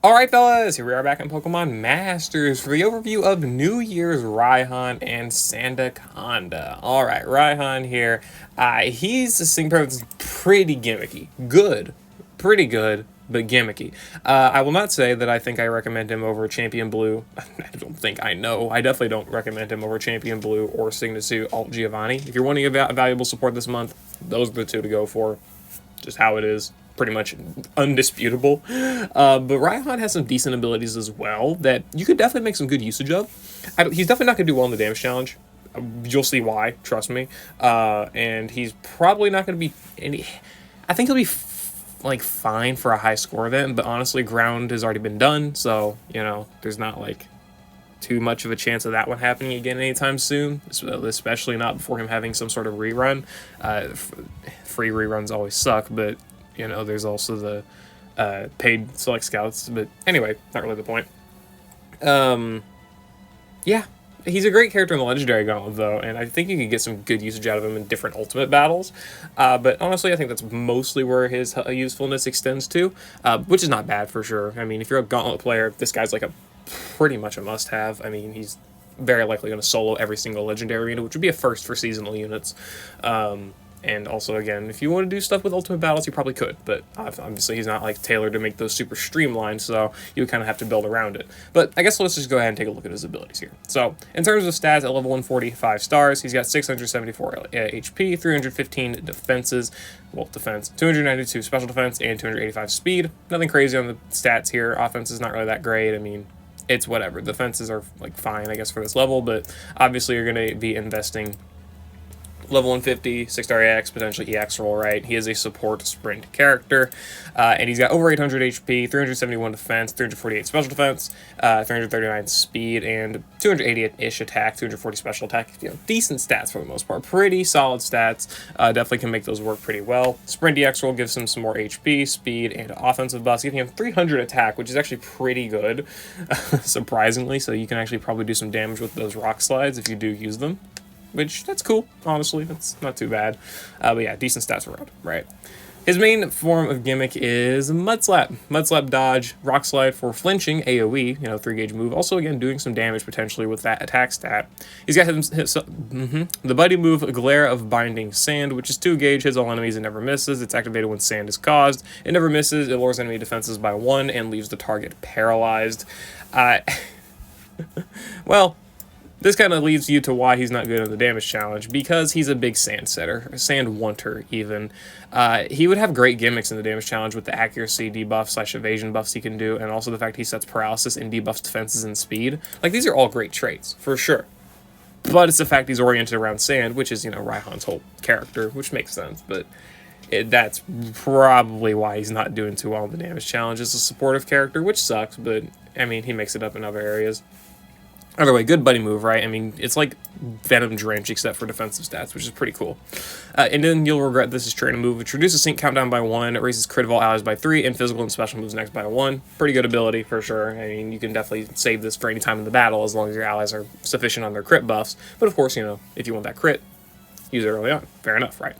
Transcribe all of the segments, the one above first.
Alright fellas, here we are back in Pokemon Masters for the overview of New Year's Raihan and Sandaconda. Alright, Raihan here. He's a Singapore that's pretty gimmicky. Good. Pretty good, but gimmicky. I will not say that I think I recommend him over Champion Blue. I don't think I know. I definitely don't recommend him over Champion Blue or Signasu Alt Giovanni. If you're wanting a valuable support this month, those are the two to go for. Just how it is. Pretty much undisputable. But Raihan has some decent abilities as well that you could definitely make some good usage of. He's definitely not going to do well in the damage challenge. You'll see why, trust me. And he's probably not going to be any... I think he'll be like fine for a high score event, but honestly, ground has already been done, so, you know, there's not like too much of a chance of that one happening again anytime soon, especially not before him having some sort of rerun. Free reruns always suck, but you know, there's also the paid select scouts. But anyway, not really the point. Yeah, he's a great character in the Legendary Gauntlet, though, and I think you can get some good usage out of him in different Ultimate battles. But honestly, I think that's mostly where his usefulness extends to, which is not bad for sure. I mean, if you're a Gauntlet player, this guy's like pretty much a must-have. I mean, he's very likely going to solo every single Legendary unit, which would be a first for seasonal units. And also, again, if you want to do stuff with Ultimate Battles, you probably could, but obviously he's not like tailored to make those super streamlined, so you would kind of have to build around it. But I guess let's just go ahead and take a look at his abilities here. So, in terms of stats, at level 140, 5 stars, he's got 674 HP, 315 defenses, well, defense, 292 special defense, and 285 speed. Nothing crazy on the stats here. Offense is not really that great. I mean, it's whatever. Defenses are like fine, I guess, for this level, but obviously you're going to be investing level 150, 6-star EX, potentially EX roll, right? He is a support sprint character, and he's got over 800 HP, 371 defense, 348 special defense, 339 speed, and 280-ish attack, 240 special attack. You know, decent stats for the most part. Pretty solid stats. Definitely can make those work pretty well. Sprint EX roll gives him some more HP, speed, and offensive buffs, giving him 300 attack, which is actually pretty good, surprisingly, so you can actually probably do some damage with those rock slides if you do use them. Which, that's cool, honestly. That's not too bad. But yeah, decent stats around, right? His main form of gimmick is Mud Slap. Mud Slap dodge, Rock Slide for flinching, AoE, you know, 3-gauge move. Also, again, doing some damage potentially with that attack stat. He's got the buddy move, Glare of Binding Sand, which is 2-gauge, hits all enemies and never misses. It's activated when sand is caused. It never misses, it lowers enemy defenses by 1 and leaves the target paralyzed. Well, this kind of leads you to why he's not good in the damage challenge, because he's a big sand setter, sand wanter even. He would have great gimmicks in the damage challenge with the accuracy debuff / evasion buffs he can do, and also the fact he sets paralysis and debuffs defenses and speed. Like, these are all great traits, for sure. But it's the fact he's oriented around sand, which is, you know, Raihan's whole character, which makes sense, but that's probably why he's not doing too well in the damage challenge. As a supportive character, which sucks, but, I mean, he makes it up in other areas. Either way, good buddy move, right? I mean, it's like Venom Drench, except for defensive stats, which is pretty cool. And then you'll regret this is training move, which reduces sync countdown by 1, it raises crit of all allies by 3, and physical and special moves next by 1. Pretty good ability, for sure. I mean, you can definitely save this for any time in the battle, as long as your allies are sufficient on their crit buffs. But of course, you know, if you want that crit, use it early on. Fair enough, right?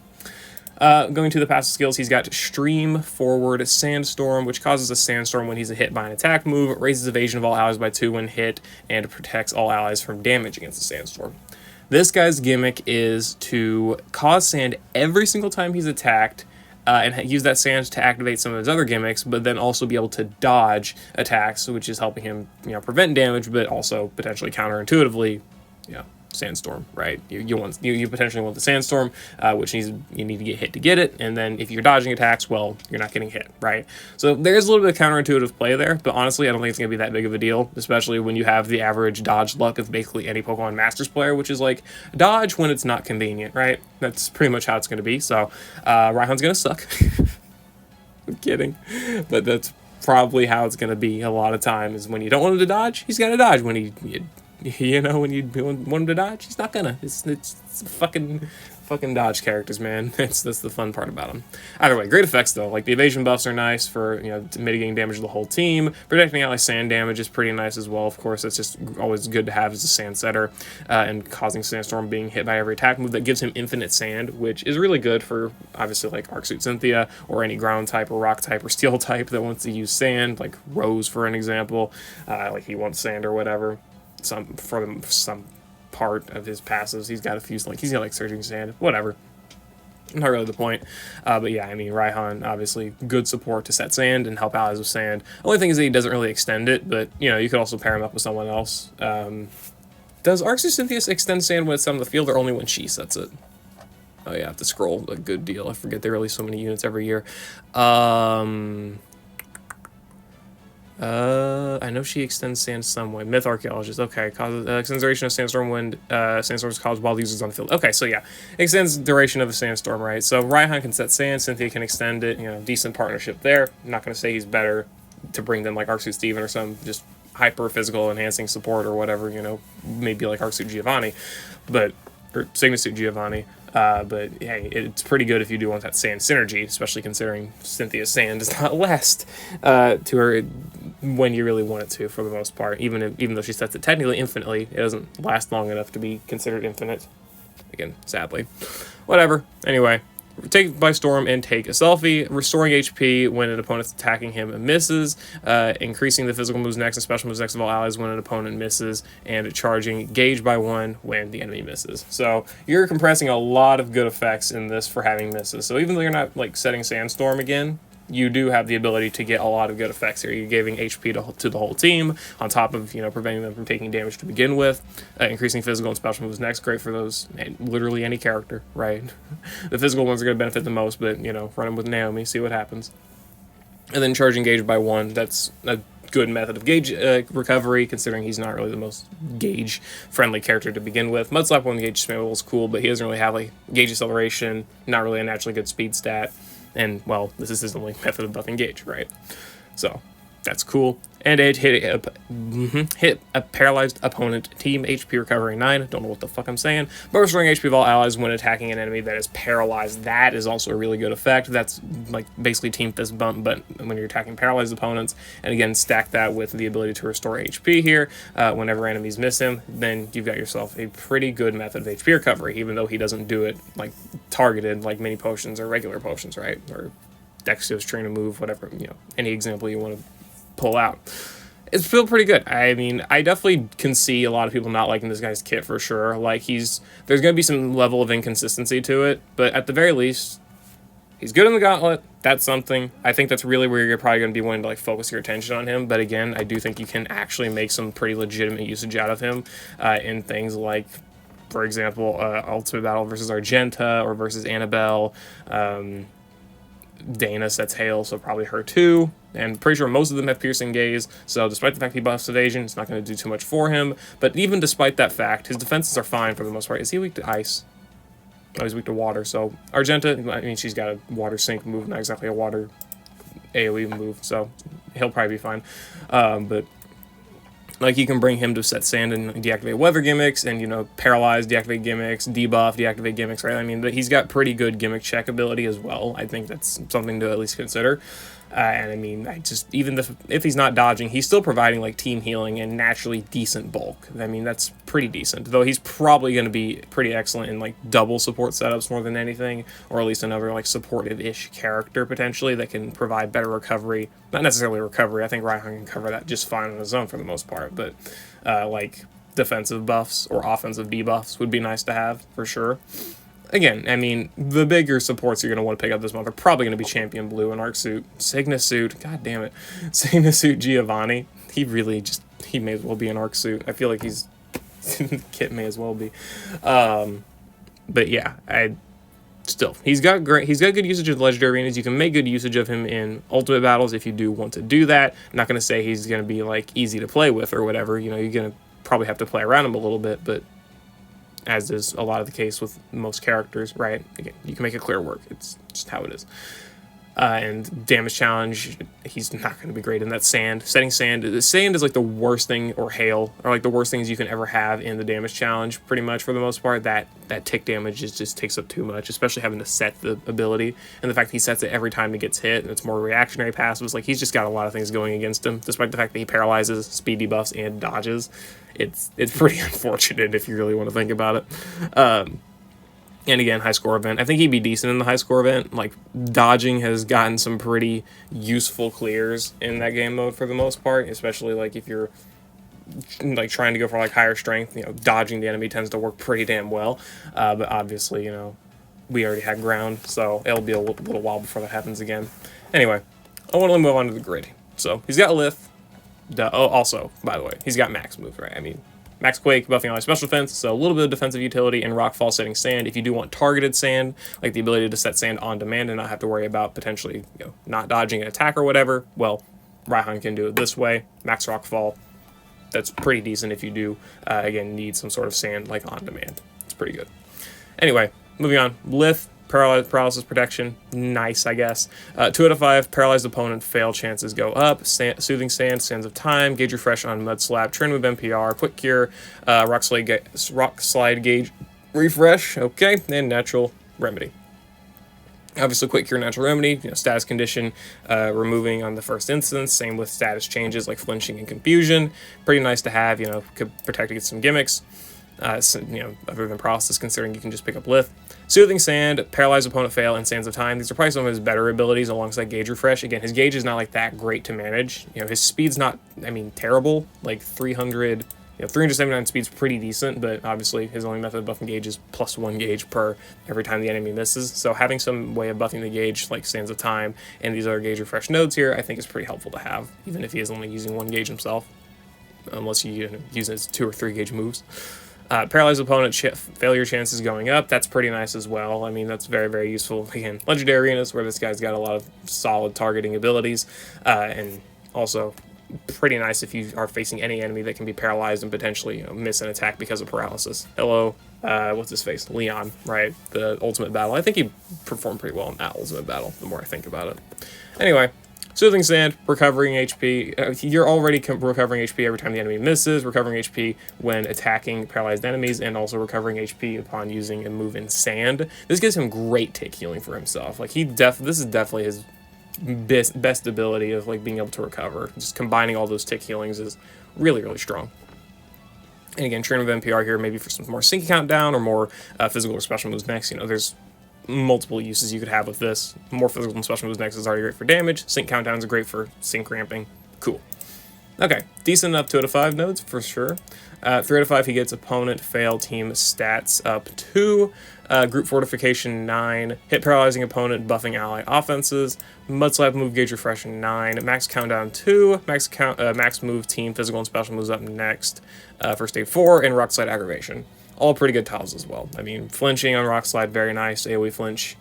Going to the passive skills, he's got Stream Forward Sandstorm, which causes a sandstorm when he's hit by an attack move, raises evasion of all allies by 2 when hit, and protects all allies from damage against the sandstorm. This guy's gimmick is to cause sand every single time he's attacked, and use that sand to activate some of his other gimmicks, but then also be able to dodge attacks, which is helping him, you know, prevent damage, but also potentially counterintuitively, you know, sandstorm, right? You potentially want the sandstorm, which you need to get hit to get it, and then if you're dodging attacks, well, you're not getting hit, right? So there's a little bit of counterintuitive play there, but honestly, I don't think it's gonna be that big of a deal, especially when you have the average dodge luck of basically any Pokemon Masters player, which is like dodge when it's not convenient, right? That's pretty much how it's gonna be. So Raihan's gonna suck. I'm kidding, but that's probably how it's gonna be a lot of time. Is when you don't want him to dodge, he's gotta dodge. When you know, when you want him to dodge, he's not gonna. It's fucking dodge characters, man. That's the fun part about them. Either way, great effects though. Like the evasion buffs are nice for, you know, mitigating damage to the whole team. Protecting ally sand damage is pretty nice as well. Of course, that's just always good to have as a sand setter, and causing Sandstorm being hit by every attack move that gives him infinite sand, which is really good for obviously like Arc Suit Cynthia or any ground type or rock type or steel type that wants to use sand, like Rose for an example. Like he wants sand or whatever. Some part of his passives, he's got a few, like he's got like Surging Sand, whatever. Not really the point. But yeah, I mean, Raihan, obviously good support to set sand and help allies with sand. Only thing is that he doesn't really extend it, but you know, you could also pair him up with someone else. Does Arc Suit Cynthia extend sand when it's on the field or only when she sets it? Oh yeah, I have to scroll a good deal. I forget they release so many units every year. I know she extends sand some way. Myth Archaeologist, okay. Causes extends duration of sandstorm when sandstorms caused while users on the field. Okay, so yeah, extends duration of a sandstorm, right? So Raihan can set sand, Cynthia can extend it. You know, decent partnership there. I'm not gonna say he's better to bring them like Arc Suit Steven or some just hyper physical enhancing support or whatever. You know, maybe like Arc Suit Giovanni, or Signet Suit Giovanni. But hey, it's pretty good if you do want that sand synergy, especially considering Cynthia's sand does not last to her when you really want it to, for the most part. Even though she sets it technically infinitely, it doesn't last long enough to be considered infinite. Again, sadly. Whatever. Anyway, take it by storm and take a selfie. Restoring HP when an opponent's attacking him and misses. Increasing the physical moves next and special moves next of all allies when an opponent misses. And charging gauge by 1 when the enemy misses. So you're compressing a lot of good effects in this for having misses. So even though you're not like setting Sandstorm again, you do have the ability to get a lot of good effects here. You're giving HP to the whole team, on top of, you know, preventing them from taking damage to begin with. Increasing physical and special moves next, great for those, literally any character, right? The physical ones are going to benefit the most, but, you know, run them with Naomi, see what happens. And then charging gauge by 1, that's a good method of gauge recovery, considering he's not really the most gauge-friendly character to begin with. Mudslap 1 gauge spamable is cool, but he doesn't really have, like, gauge acceleration, not really a naturally good speed stat. And, well, this is his only method of buffing gauge, right? So, that's cool. And it hit a paralyzed opponent team, HP recovery 9. Don't know what the fuck I'm saying. But restoring HP of all allies when attacking an enemy that is paralyzed. That is also a really good effect. That's like basically team fist bump, but when you're attacking paralyzed opponents. And again, stack that with the ability to restore HP here. Whenever enemies miss him, then you've got yourself a pretty good method of HP recovery, even though he doesn't do it like targeted like mini potions or regular potions, right? Or Dexter's Train to Move, whatever, you know, any example you want to pull out. It's still pretty good. I mean, I definitely can see a lot of people not liking this guy's kit for sure. Like, there's going to be some level of inconsistency to it, but at the very least, he's good in the gauntlet. That's something. I think that's really where you're probably going to be wanting to like focus your attention on him. But again, I do think you can actually make some pretty legitimate usage out of him in things like, for example, Ultimate Battle versus Argenta or versus Annabelle. Dana sets Hail, so probably her too. And pretty sure most of them have piercing gaze, so despite the fact he buffs evasion, it's not going to do too much for him. But even despite that fact, his defenses are fine for the most part. Is he weak to ice? No, he's weak to water. So Argenta, I mean, she's got a water sync move, not exactly a water AoE move, so he'll probably be fine. But like, you can bring him to set sand and deactivate weather gimmicks, and, you know, paralyze, deactivate gimmicks, debuff, deactivate gimmicks, right? I mean, but he's got pretty good gimmick check ability as well. I think that's something to at least consider. And I mean, even if he's not dodging, he's still providing like team healing and naturally decent bulk. I mean, that's pretty decent. Though he's probably going to be pretty excellent in like double support setups more than anything, or at least another like supportive-ish character potentially that can provide better recovery. Not necessarily recovery. I think Raihan can cover that just fine on his own for the most part. But like defensive buffs or offensive debuffs would be nice to have for sure. Again, I mean, the bigger supports you're going to want to pick up this month are probably going to be Champion Blue and Arc Suit. Signet Suit, god damn it. Signet Suit Giovanni. He may as well be an Arc Suit. I feel like Kit may as well be. But yeah, he's got good usage of the Legendary Arenas. You can make good usage of him in Ultimate Battles if you do want to do that. I'm not going to say he's going to be like easy to play with or whatever. You know, you're going to probably have to play around him a little bit, but as is a lot of the case with most characters, right? Again, you can make it clear work. It's just how it is. and damage challenge, he's not going to be great in that sand. Setting sand, sand is like the worst thing, or hail, or like the worst things you can ever have in the damage challenge, pretty much for the most part. That tick damage just takes up too much, especially having to set the ability, and the fact that he sets it every time it gets hit, and it's more reactionary passives. Like, he's just got a lot of things going against him, despite the fact that he paralyzes, speed debuffs, and dodges. It's pretty unfortunate if you really want to think about it. And again, high score event. I think he'd be decent in the high score event. Like, dodging has gotten some pretty useful clears in that game mode for the most part, especially like if you're like trying to go for like higher strength. Dodging the enemy tends to work pretty damn well. But obviously, we already had ground, so it'll be a little while before that happens again. Anyway, I want to move on to the grid. So he's got lift. Also, by the way, he's got max move, right? I mean, max quake, buffing ally special defense, so a little bit of defensive utility, and rockfall setting sand. If you do want targeted sand, like the ability to set sand on demand and not have to worry about potentially not dodging an attack or whatever, well, Raihan can do it this way. Max rockfall, that's pretty decent if you do, again, need some sort of sand like on demand. It's pretty good. Anyway, moving on. Lift, paralysis protection, nice, I guess. 2 out of 5, paralyzed opponent, fail chances go up. Soothing sand, sands of time, gauge refresh on mud slap, turn move NPR, quick cure, rock slide gauge refresh, okay, and natural remedy. Obviously, quick cure, natural remedy, status condition, removing on the first instance. Same with status changes like flinching and confusion. Pretty nice to have. Could protect against some gimmicks. Other than paralysis, considering you can just pick up lift. Soothing sand, paralyzed opponent fail, and sands of time. These are probably some of his better abilities alongside gauge refresh. Again, his gauge is not like that great to manage. His speed's not, terrible. Like 379 speed's pretty decent, but obviously his only method of buffing gauge is +1 gauge per every time the enemy misses. So having some way of buffing the gauge like sands of time and these other gauge refresh nodes here, I think is pretty helpful to have, even if he is only using 1 gauge himself, unless you use his 2 or 3 gauge moves. Paralyzed opponent failure chances going up. That's pretty nice as well. I mean, that's very, very useful. Again, legendary arenas where this guy's got a lot of solid targeting abilities, and also pretty nice if you are facing any enemy that can be paralyzed and potentially miss an attack because of paralysis. Hello, what's his face? Leon, right? The ultimate battle. I think he performed pretty well in that ultimate battle, the more I think about it. Anyway, soothing sand, recovering HP. You're already recovering HP every time the enemy misses, recovering HP when attacking paralyzed enemies, and also recovering HP upon using a move in sand. This gives him great tick healing for himself. Like, this is definitely his best ability of like being able to recover. Just combining all those tick healings is really, really strong. And again, train with NPR here, maybe for some more sync countdown or more physical or special moves next. There's multiple uses you could have with this. More physical and special moves next is already great for damage. Sync countdowns are great for sync ramping. Cool. Okay, decent enough 2 out of 5 nodes for sure. 3 out of 5, he gets opponent fail team stats up 2. Group fortification 9. Hit paralyzing opponent, buffing ally offenses. Mud slap move gauge refresh 9. Max countdown 2. Max move team physical and special moves up next. First aid 4, and rock slide aggravation. All pretty good tiles as well. I mean, flinching on rock slide, very nice. AoE flinch.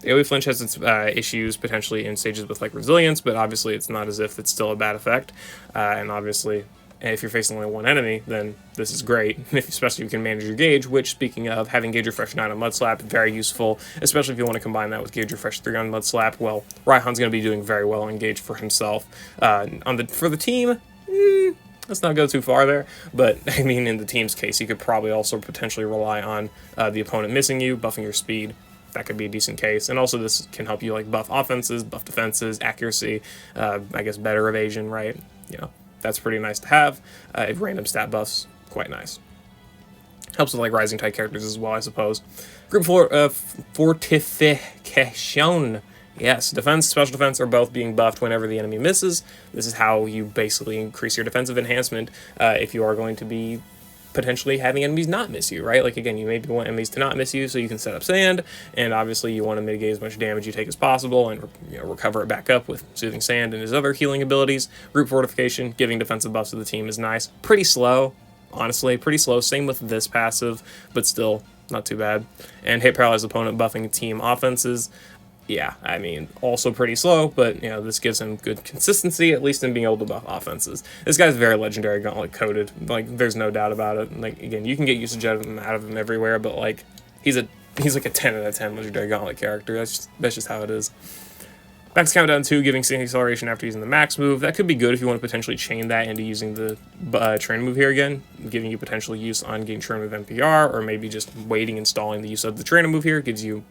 AoE flinch has its issues potentially in stages with like resilience, but obviously it's not as if it's still a bad effect. And obviously, if you're facing only one enemy, then this is great, especially if you can manage your gauge, which, speaking of, having gauge refresh 9 on mud slap, very useful, especially if you want to combine that with gauge refresh 3 on mud slap. Well, Raihan's going to be doing very well in gauge for himself. For the team, let's not go too far there, but I mean, in the team's case, you could probably also potentially rely on the opponent missing you, buffing your speed. That could be a decent case. And also this can help you like buff offenses, buff defenses, accuracy, I guess better evasion, right? That's pretty nice to have. Random stat buffs, quite nice. Helps with like Rising Tide characters as well, I suppose. Group fortification. Yes, defense, special defense are both being buffed whenever the enemy misses. This is how you basically increase your defensive enhancement if you are going to be potentially having enemies not miss you, right? Like, again, you maybe want enemies to not miss you so you can set up sand, and obviously you want to mitigate as much damage you take as possible and recover it back up with soothing sand and his other healing abilities. Group fortification, giving defensive buffs to the team is nice. Pretty slow, honestly, pretty slow. Same with this passive, but still not too bad. And hit paralyzed opponent, buffing team offenses. Yeah, I mean, also pretty slow, but, this gives him good consistency, at least in being able to buff offenses. This guy's very legendary gauntlet coded. Like, there's no doubt about it. Like, again, you can get usage out of him everywhere, but, like, he's like a 10 out of 10 legendary gauntlet character. That's just how it is. Max Countdown 2, giving sync acceleration after using the max move. That could be good if you want to potentially chain that into using the train move here again, giving you potential use on game turn with NPR, or maybe just waiting and stalling the use of the trainer move here. Gives you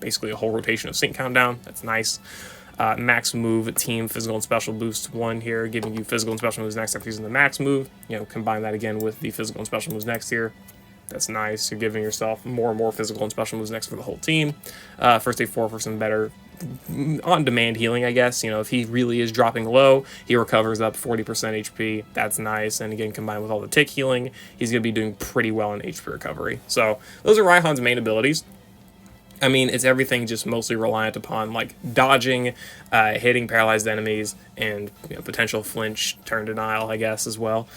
basically a whole rotation of sync countdown. That's nice. Max move, team, physical and special boost 1 here, giving you physical and special moves next after using the max move. You know, combine that again with the physical and special moves next here. That's nice. You're giving yourself more and more physical and special moves next for the whole team. First aid 4 for some better on-demand healing, I guess. You know, if he really is dropping low, he recovers up 40% HP. That's nice. And again, combined with all the tick healing, he's going to be doing pretty well in HP recovery. So those are Raihan's main abilities. I mean, it's everything just mostly reliant upon, like, dodging, hitting paralyzed enemies, and, you know, potential flinch, turn denial, I guess, as well.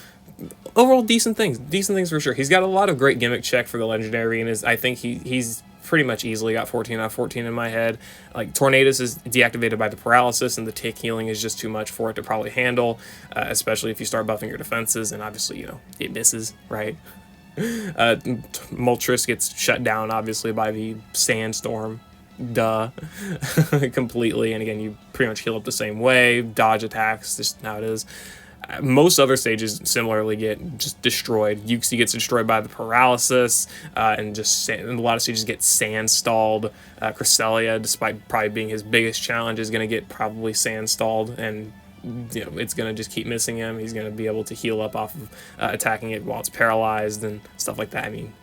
Overall, decent things for sure. He's got a lot of great gimmick check for the legendary, and I think he's pretty much easily got 14 out of 14 in my head. Like, Tornadus is deactivated by the paralysis, and the tick healing is just too much for it to probably handle, especially if you start buffing your defenses, and obviously, you know, it misses, right? Moltres gets shut down, obviously, by the sandstorm. Duh. Completely. And again, you pretty much heal up the same way. Dodge attacks, just how it is. Most other stages similarly get just destroyed. Uxie gets destroyed by the paralysis, and a lot of stages get sand stalled. Cresselia, despite probably being his biggest challenge, is going to get probably sand stalled, and you know, it's going to just keep missing him. He's going to be able to heal up off of attacking it while it's paralyzed and stuff like that. I mean,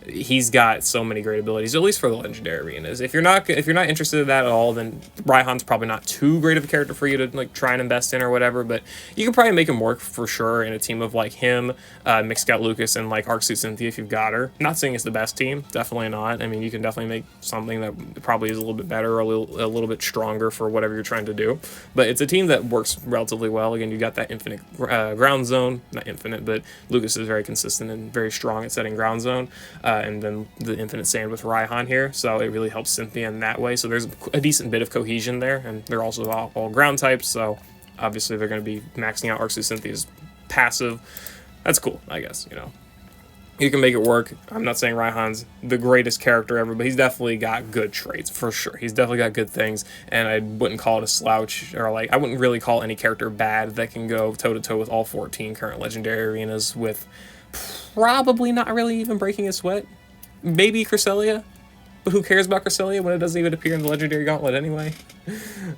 he's got so many great abilities, at least for the legendary arenas. If you're not interested in that at all, then Raihan's probably not too great of a character for you to like try and invest in or whatever, but you can probably make him work for sure in a team of like him, Mixed Scout Lucas, and like Arc Suit Cynthia if you've got her. I'm not saying it's the best team, definitely not. I mean, you can definitely make something that probably is a little bit better or a little bit stronger for whatever you're trying to do, but it's a team that works relatively well. Again, you got that infinite ground zone, not infinite, but Lucas is very consistent and very strong at setting ground zone, and then the infinite sand with Raihan here, so it really helps Cynthia in that way. So there's a decent bit of cohesion there, and they're also all ground types, so obviously they're going to be maxing out Arc Suit Cynthia's passive. That's cool, I guess, you know. You can make it work. I'm not saying Raihan's the greatest character ever, but he's definitely got good traits, for sure. He's definitely got good things, and I wouldn't call it a slouch, or like, I wouldn't really call any character bad that can go toe-to-toe with all 14 current legendary arenas with probably not really even breaking a sweat. Maybe Cresselia, but who cares about Cresselia when it doesn't even appear in the Legendary Gauntlet anyway?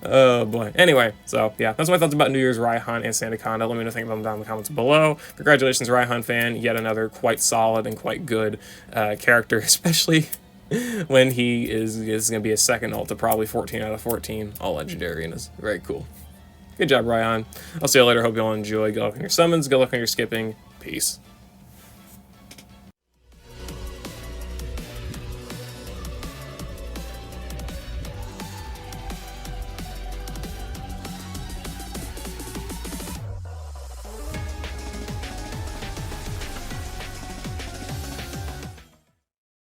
Oh boy. Anyway, so yeah, that's my thoughts about New Year's Raihan and Sandaconda. Let me know what you think about them down in the comments below. Congratulations, Raihan fan. Yet another quite solid and quite good character, especially when he is going to be a second ult to probably 14 out of 14 all Legendary, and is very cool. Good job, Raihan. I'll see you later. Hope you all enjoy. Good luck on your summons. Good luck on your skipping. Peace.